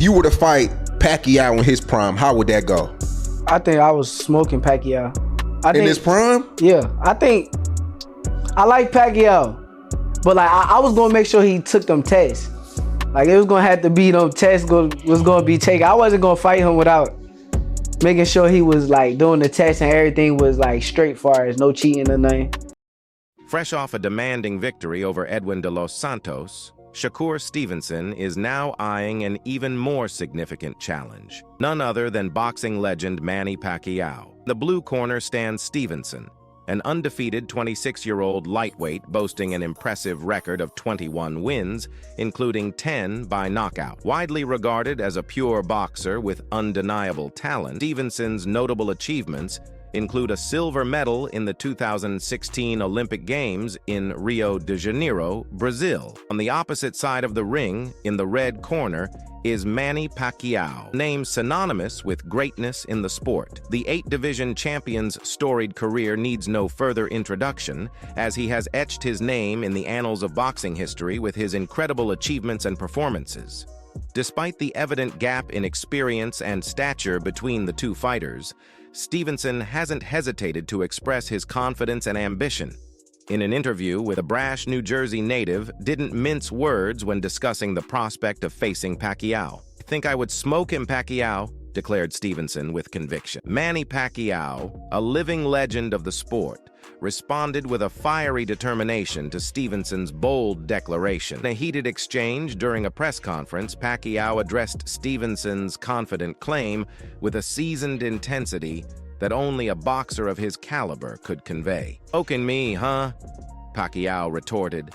if you were to fight Pacquiao in his prime, how would that go? I think I was smoking Pacquiao. In his prime? Yeah, I think I like Pacquiao, but like I was gonna make sure he took them tests. Like it was gonna have to be them tests was gonna be taken. I wasn't gonna fight him without making sure he was like doing the tests and everything was like straight far as no cheating or nothing. Fresh off a demanding victory over Edwin de los Santos, SHAKUR Stevenson is now eyeing an even more significant challenge. None other than boxing legend Manny Pacquiao. In the blue corner stands Stevenson, an undefeated 26-year-old lightweight boasting an impressive record of 21 wins, including 10 by knockout. Widely regarded as a pure boxer with undeniable talent, Stevenson's notable achievements include a silver medal in the 2016 Olympic Games in Rio de Janeiro, Brazil. On the opposite side of the ring, in the red corner, is Manny Pacquiao, named synonymous with greatness in the sport. The 8-division champion's storied career needs no further introduction, as he has etched his name in the annals of boxing history with his incredible achievements and performances. Despite the evident gap in experience and stature between the two fighters, Stevenson hasn't hesitated to express his confidence and ambition. In an interview with a brash New Jersey native, didn't mince words when discussing the prospect of facing Pacquiao. "I think I would smoke him, Pacquiao," declared Stevenson with conviction. Manny Pacquiao, a living legend of the sport, responded with a fiery determination to Stevenson's bold declaration. In a heated exchange during a press conference, Pacquiao addressed Stevenson's confident claim with a seasoned intensity that only a boxer of his caliber could convey. "Poking me, huh?" Pacquiao retorted,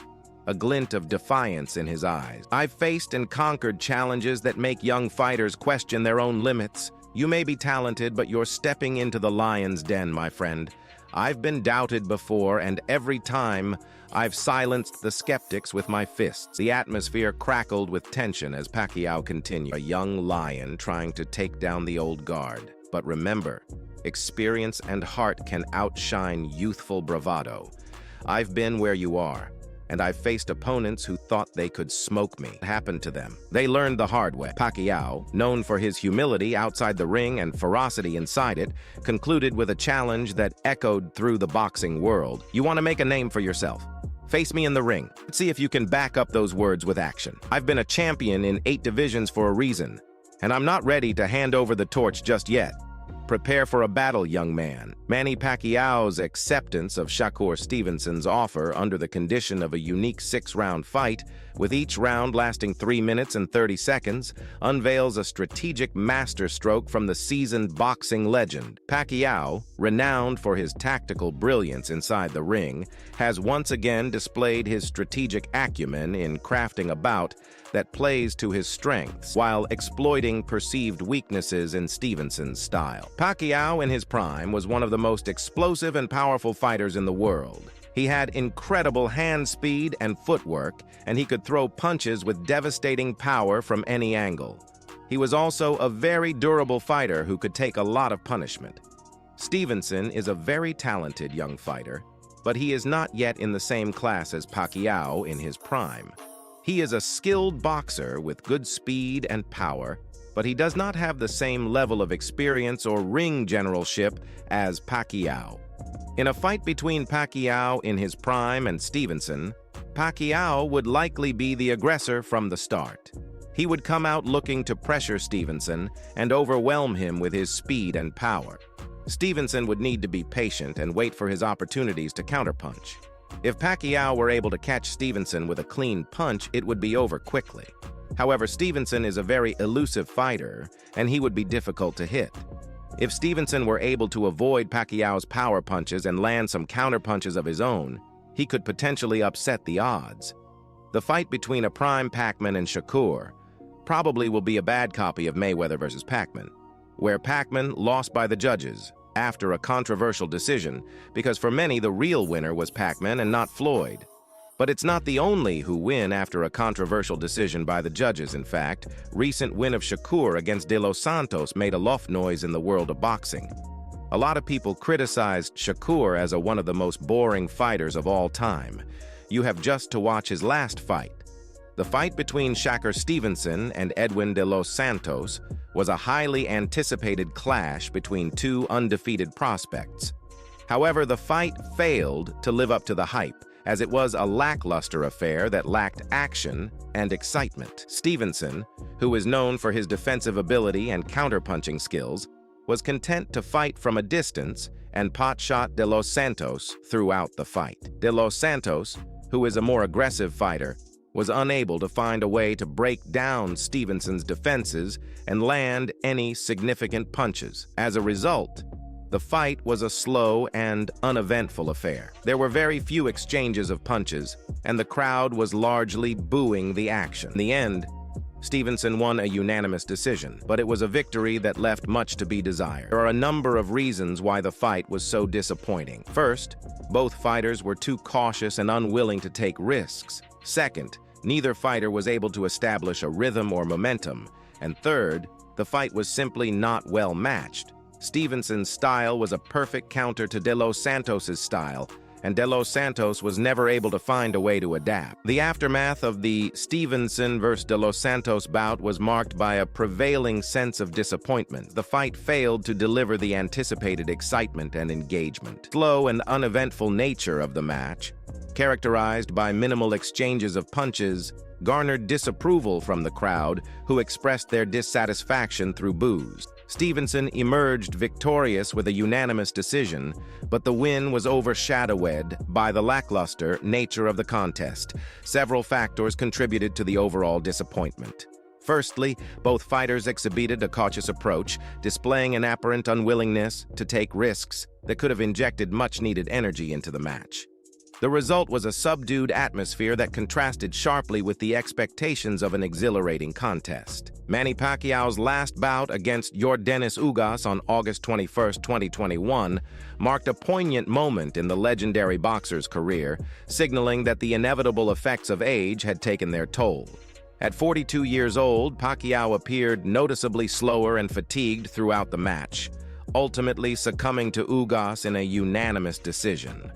a glint of defiance in his eyes. "I've faced and conquered challenges that make young fighters question their own limits. You may be talented, but you're stepping into the lion's den, my friend. I've been doubted before, and every time, I've silenced the skeptics with my fists." The atmosphere crackled with tension as Pacquiao continued. A young lion trying to take down the old guard. But remember, experience and heart can outshine youthful bravado. I've been where you are, and I've faced opponents who thought they could smoke me. What happened to them? They learned the hard way. Pacquiao, known for his humility outside the ring and ferocity inside it, concluded with a challenge that echoed through the boxing world. "You want to make a name for yourself? Face me in the ring. Let's see if you can back up those words with action. I've been a champion in 8 divisions for a reason, and I'm not ready to hand over the torch just yet. Prepare for a battle, young man." Manny Pacquiao's acceptance of SHAKUR Stevenson's offer under the condition of a unique 6-round fight, with each round lasting 3 minutes and 30 seconds, unveils a strategic masterstroke from the seasoned boxing legend. Pacquiao, renowned for his tactical brilliance inside the ring, has once again displayed his strategic acumen in crafting a bout that plays to his strengths while exploiting perceived weaknesses in Stevenson's style. Pacquiao in his prime was one of the most explosive and powerful fighters in the world. He had incredible hand speed and footwork, and he could throw punches with devastating power from any angle. He was also a very durable fighter who could take a lot of punishment. Stevenson is a very talented young fighter, but he is not yet in the same class as Pacquiao in his prime. He is a skilled boxer with good speed and power, but he does not have the same level of experience or ring generalship as Pacquiao. In a fight between Pacquiao in his prime and Stevenson, Pacquiao would likely be the aggressor from the start. He would come out looking to pressure Stevenson and overwhelm him with his speed and power. Stevenson would need to be patient and wait for his opportunities to counterpunch. If Pacquiao were able to catch Stevenson with a clean punch, it would be over quickly. However, Stevenson is a very elusive fighter, and he would be difficult to hit. If Stevenson were able to avoid Pacquiao's power punches and land some counterpunches of his own, he could potentially upset the odds. The fight between a prime Pacman and SHAKUR probably will be a bad copy of Mayweather versus Pacman, where Pacman lost by the judges after a controversial decision, because for many the real winner was Pacman and not Floyd. But it's not the only who win after a controversial decision by the judges. In fact, recent win of SHAKUR against De Los Santos made a lot noise in the world of boxing. A lot of people criticized SHAKUR as one of the most boring fighters of all time. You have just to watch his last fight. The fight between SHAKUR Stevenson and Edwin de los Santos was a highly anticipated clash between two undefeated prospects. However, the fight failed to live up to the hype, as it was a lackluster affair that lacked action and excitement. Stevenson, who is known for his defensive ability and counterpunching skills, was content to fight from a distance and pot-shot de los Santos throughout the fight. De los Santos, who is a more aggressive fighter, was unable to find a way to break down Stevenson's defenses and land any significant punches. As a result, the fight was a slow and uneventful affair. There were very few exchanges of punches, and the crowd was largely booing the action. In the end, Stevenson won a unanimous decision, but it was a victory that left much to be desired. There are a number of reasons why the fight was so disappointing. First, both fighters were too cautious and unwilling to take risks. Second, neither fighter was able to establish a rhythm or momentum. And third, the fight was simply not well matched. Stevenson's style was a perfect counter to De Los Santos's style, and De Los Santos was never able to find a way to adapt. The aftermath of the Stevenson vs. De Los Santos bout was marked by a prevailing sense of disappointment. The fight failed to deliver the anticipated excitement and engagement. Slow and uneventful nature of the match, characterized by minimal exchanges of punches, garnered disapproval from the crowd, who expressed their dissatisfaction through boos. Stevenson emerged victorious with a unanimous decision, but the win was overshadowed by the lackluster nature of the contest. Several factors contributed to the overall disappointment. Firstly, both fighters exhibited a cautious approach, displaying an apparent unwillingness to take risks that could have injected much-needed energy into the match. The result was a subdued atmosphere that contrasted sharply with the expectations of an exhilarating contest. Manny Pacquiao's last bout against Yordenis Ugas on August 21, 2021, marked a poignant moment in the legendary boxer's career, signaling that the inevitable effects of age had taken their toll. At 42 years old, Pacquiao appeared noticeably slower and fatigued throughout the match, ultimately succumbing to Ugas in a unanimous decision.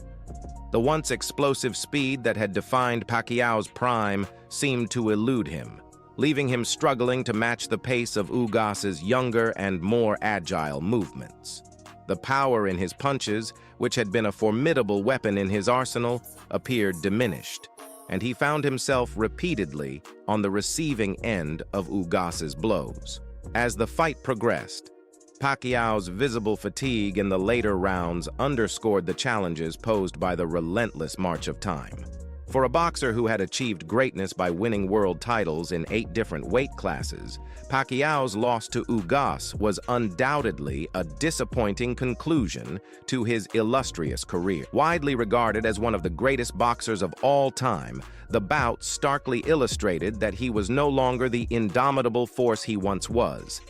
The once explosive speed that had defined Pacquiao's prime seemed to elude him, leaving him struggling to match the pace of Ugas's younger and more agile movements. The power in his punches, which had been a formidable weapon in his arsenal, appeared diminished, and he found himself repeatedly on the receiving end of Ugas's blows. As the fight progressed, Pacquiao's visible fatigue in the later rounds underscored the challenges posed by the relentless march of time. For a boxer who had achieved greatness by winning world titles in 8 different weight classes, Pacquiao's loss to Ugas was undoubtedly a disappointing conclusion to his illustrious career. Widely regarded as one of the greatest boxers of all time, the bout starkly illustrated that he was no longer the indomitable force he once was.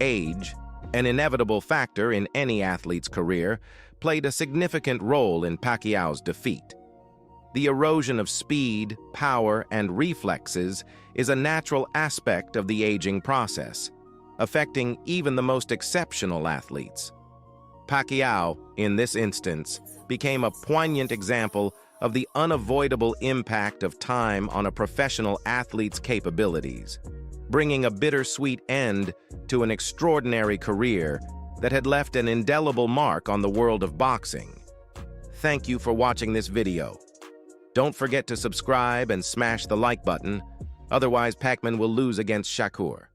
Age, an inevitable factor in any athlete's career, played a significant role in Pacquiao's defeat. The erosion of speed, power, and reflexes is a natural aspect of the aging process, affecting even the most exceptional athletes. Pacquiao, in this instance, became a poignant example of the unavoidable impact of time on a professional athlete's capabilities, bringing a bittersweet end to an extraordinary career that had left an indelible mark on the world of boxing. Thank you for watching this video. Don't forget to subscribe and smash the like button, otherwise Pac-Man will lose against SHAKUR.